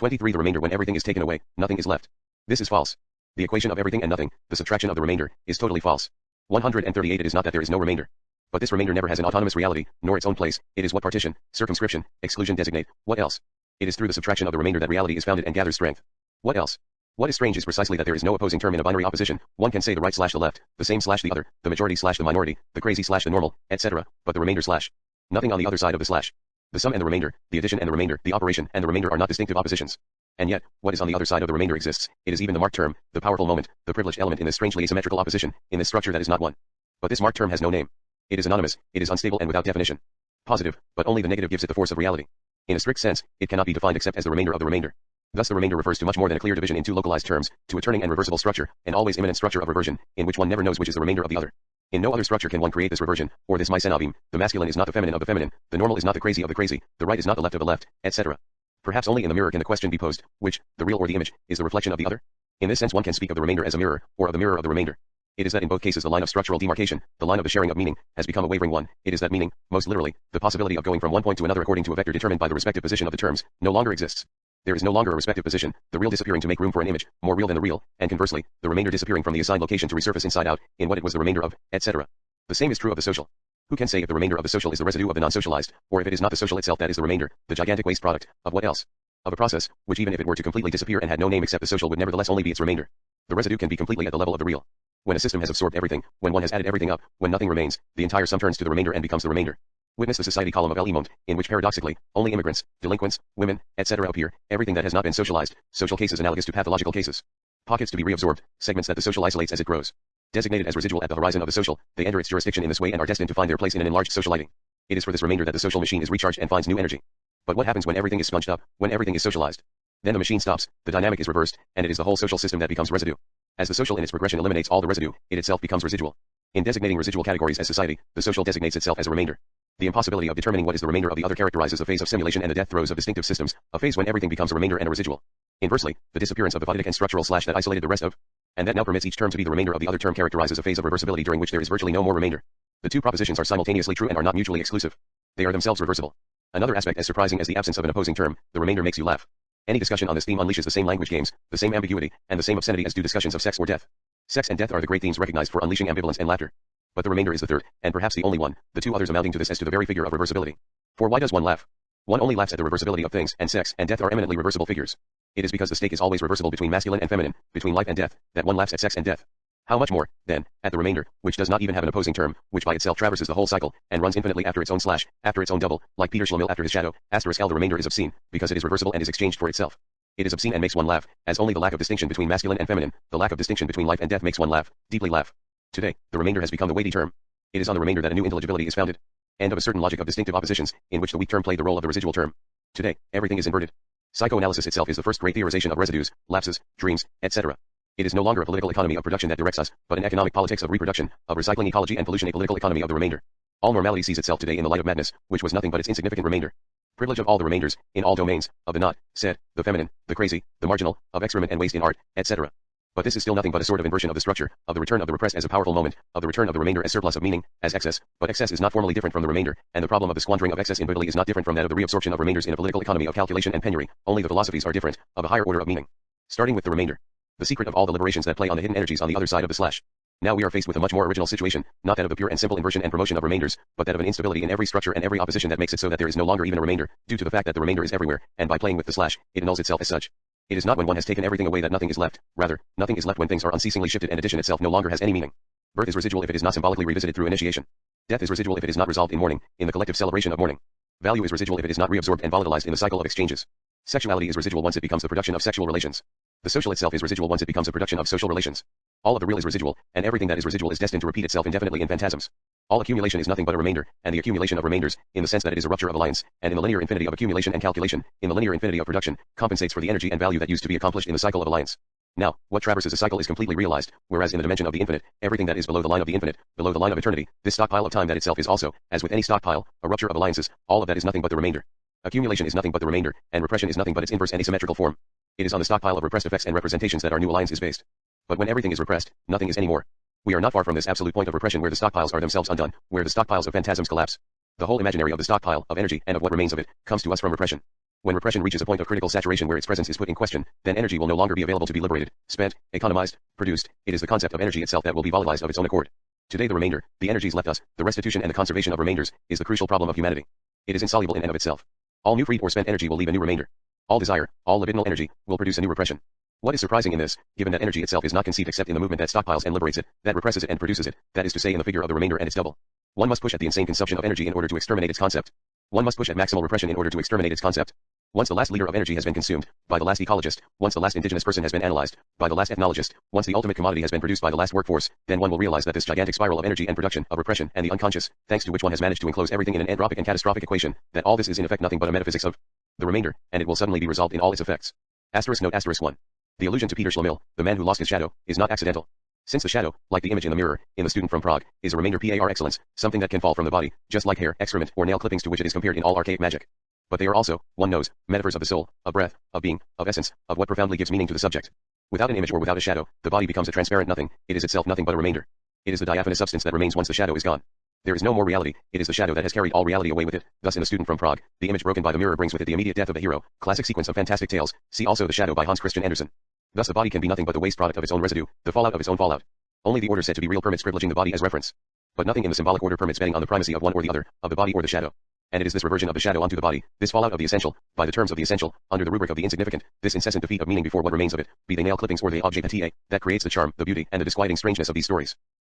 23. The remainder when everything is taken away, nothing is left. This is false. The equation of everything and nothing, the subtraction of the remainder, is totally false. 138. It is not that there is no remainder. But this remainder never has an autonomous reality, nor its own place. It is what partition, circumscription, exclusion designate. What else? It is through the subtraction of the remainder that reality is founded and gathers strength. What else? What is strange is precisely that there is no opposing term in a binary opposition. One can say the right slash the left, the same slash the other, the majority slash the minority, the crazy slash the normal, etc., but the remainder slash. Nothing on the other side of the slash. The sum and the remainder, the addition and the remainder, the operation and the remainder are not distinctive oppositions. And yet, what is on the other side of the remainder exists. It is even the marked term, the powerful moment, the privileged element in this strangely asymmetrical opposition, in this structure that is not one. But this marked term has no name. It is anonymous, it is unstable and without definition. Positive, but only the negative gives it the force of reality. In a strict sense, it cannot be defined except as the remainder of the remainder. Thus the remainder refers to much more than a clear division in two localized terms, to a turning and reversible structure, an always immanent structure of reversion, in which one never knows which is the remainder of the other. In no other structure can one create this reversion, or this mycenavim. The masculine is not the feminine of the feminine, the normal is not the crazy of the crazy, the right is not the left of the left, etc. Perhaps only in the mirror can the question be posed, which, the real or the image, is the reflection of the other? In this sense one can speak of the remainder as a mirror, or of the mirror of the remainder. It is that in both cases the line of structural demarcation, the line of the sharing of meaning, has become a wavering one. It is that meaning, most literally, the possibility of going from one point to another according to a vector determined by the respective position of the terms, no longer exists. There is no longer a respective position, the real disappearing to make room for an image, more real than the real, and conversely, the remainder disappearing from the assigned location to resurface inside out, in what it was the remainder of, etc. The same is true of the social. Who can say if the remainder of the social is the residue of the non-socialized, or if it is not the social itself that is the remainder, the gigantic waste product, of what else? Of a process, which even if it were to completely disappear and had no name except the social would nevertheless only be its remainder. The residue can be completely at the level of the real. When a system has absorbed everything, when one has added everything up, when nothing remains, the entire sum turns to the remainder and becomes the remainder. Witness the society column of Le Monde, in which paradoxically, only immigrants, delinquents, women, etc. appear, everything that has not been socialized, social cases analogous to pathological cases. Pockets to be reabsorbed, segments that the social isolates as it grows. Designated as residual at the horizon of the social, they enter its jurisdiction in this way and are destined to find their place in an enlarged social lighting. It is for this remainder that the social machine is recharged and finds new energy. But what happens when everything is sponged up, when everything is socialized? Then the machine stops, the dynamic is reversed, and it is the whole social system that becomes residue. As the social in its progression eliminates all the residue, it itself becomes residual. In designating residual categories as society, the social designates itself as a remainder. The impossibility of determining what is the remainder of the other characterizes a phase of simulation and the death throes of distinctive systems, a phase when everything becomes a remainder and a residual. Inversely, the disappearance of the fatidic and structural slash that isolated the rest of, and that now permits each term to be the remainder of the other term characterizes a phase of reversibility during which there is virtually no more remainder. The two propositions are simultaneously true and are not mutually exclusive. They are themselves reversible. Another aspect as surprising as the absence of an opposing term, the remainder makes you laugh. Any discussion on this theme unleashes the same language games, the same ambiguity, and the same obscenity as do discussions of sex or death. Sex and death are the great themes recognized for unleashing ambivalence and laughter. But the remainder is the third, and perhaps the only one, the two others amounting to this as to the very figure of reversibility. For why does one laugh? One only laughs at the reversibility of things, and sex and death are eminently reversible figures. It is because the stake is always reversible between masculine and feminine, between life and death, that one laughs at sex and death. How much more, then, at the remainder, which does not even have an opposing term, which by itself traverses the whole cycle, and runs infinitely after its own slash, after its own double, like Peter Schlemihl after his shadow, *L. The remainder is obscene, because it is reversible and is exchanged for itself. It is obscene and makes one laugh, as only the lack of distinction between masculine and feminine, the lack of distinction between life and death makes one laugh, deeply laugh. Today, the remainder has become the weighty term. It is on the remainder that a new intelligibility is founded. End of a certain logic of distinctive oppositions, in which the weak term played the role of the residual term. Today, everything is inverted. Psychoanalysis itself is the first great theorization of residues, lapses, dreams, etc. It is no longer a political economy of production that directs us, but an economic politics of reproduction, of recycling ecology and pollution, a political economy of the remainder. All normality sees itself today in the light of madness, which was nothing but its insignificant remainder. Privilege of all the remainders, in all domains, of the not, said, the feminine, the crazy, the marginal, of excrement and waste in art, etc. But this is still nothing but a sort of inversion of the structure, of the return of the repressed as a powerful moment, of the return of the remainder as surplus of meaning, as excess, but excess is not formally different from the remainder, and the problem of the squandering of excess inwardly is not different from that of the reabsorption of remainders in a political economy of calculation and penury, only the philosophies are different, of a higher order of meaning. Starting with the remainder. The secret of all the liberations that play on the hidden energies on the other side of the slash. Now we are faced with a much more original situation, not that of the pure and simple inversion and promotion of remainders, but that of an instability in every structure and every opposition that makes it so that there is no longer even a remainder, due to the fact that the remainder is everywhere, and by playing with the slash, it annuls itself as such. It is not when one has taken everything away that nothing is left, rather, nothing is left when things are unceasingly shifted and addition itself no longer has any meaning. Birth is residual if it is not symbolically revisited through initiation. Death is residual if it is not resolved in mourning, in the collective celebration of mourning. Value is residual if it is not reabsorbed and volatilized in the cycle of exchanges. Sexuality is residual once it becomes the production of sexual relations. The social itself is residual once it becomes a production of social relations. All of the real is residual, and everything that is residual is destined to repeat itself indefinitely in phantasms. All accumulation is nothing but a remainder, and the accumulation of remainders, in the sense that it is a rupture of alliance, and in the linear infinity of accumulation and calculation, in the linear infinity of production, compensates for the energy and value that used to be accomplished in the cycle of alliance. Now, what traverses a cycle is completely realized, whereas in the dimension of the infinite, everything that is below the line of the infinite, below the line of eternity, this stockpile of time that itself is also, as with any stockpile, a rupture of alliances, all of that is nothing but the remainder. Accumulation is nothing but the remainder, and repression is nothing but its inverse and asymmetrical form. It is on the stockpile of repressed effects and representations that our new alliance is based. But when everything is repressed, nothing is anymore. We are not far from this absolute point of repression where the stockpiles are themselves undone, where the stockpiles of phantasms collapse. The whole imaginary of the stockpile, of energy, and of what remains of it, comes to us from repression. When repression reaches a point of critical saturation where its presence is put in question, then energy will no longer be available to be liberated, spent, economized, produced. It is the concept of energy itself that will be volatilized of its own accord. Today the remainder, the energies left us, the restitution and the conservation of remainders, is the crucial problem of humanity. It is insoluble in and of itself. All new freed or spent energy will leave a new remainder. All desire, all libidinal energy, will produce a new repression. What is surprising in this, given that energy itself is not conceived except in the movement that stockpiles and liberates it, that represses it and produces it, that is to say in the figure of the remainder and its double. One must push at the insane consumption of energy in order to exterminate its concept. One must push at maximal repression in order to exterminate its concept. Once the last liter of energy has been consumed, by the last ecologist, once the last indigenous person has been analyzed, by the last ethnologist, once the ultimate commodity has been produced by the last workforce, then one will realize that this gigantic spiral of energy and production, of repression, and the unconscious, thanks to which one has managed to enclose everything in an entropic and catastrophic equation, that all this is in effect nothing but a metaphysics of the remainder, and it will suddenly be resolved in all its effects. Note 1. The allusion to Peter Schlemihl, the man who lost his shadow, is not accidental. Since the shadow, like the image in the mirror, in the student from Prague, is a remainder par excellence, something that can fall from the body, just like hair, excrement, or nail clippings to which it is compared in all archaic magic. But they are also, one knows, metaphors of the soul, of breath, of being, of essence, of what profoundly gives meaning to the subject. Without an image or without a shadow, the body becomes a transparent nothing, it is itself nothing but a remainder. It is the diaphanous substance that remains once the shadow is gone. There is no more reality, it is the shadow that has carried all reality away with it. Thus in the student from Prague, the image broken by the mirror brings with it the immediate death of the hero, classic sequence of fantastic tales, see also The Shadow by Hans Christian Andersen. Thus the body can be nothing but the waste product of its own residue, the fallout of its own fallout. Only the order said to be real permits privileging the body as reference. But nothing in the symbolic order permits betting on the primacy of one or the other, of the body or the shadow. And it is this reversion of the shadow onto the body, this fallout of the essential, by the terms of the essential, under the rubric of the insignificant, this incessant defeat of meaning before what remains of it, be they nail clippings or the objet patie, that creates the charm, the beauty, and the disquieting strangeness of these stories.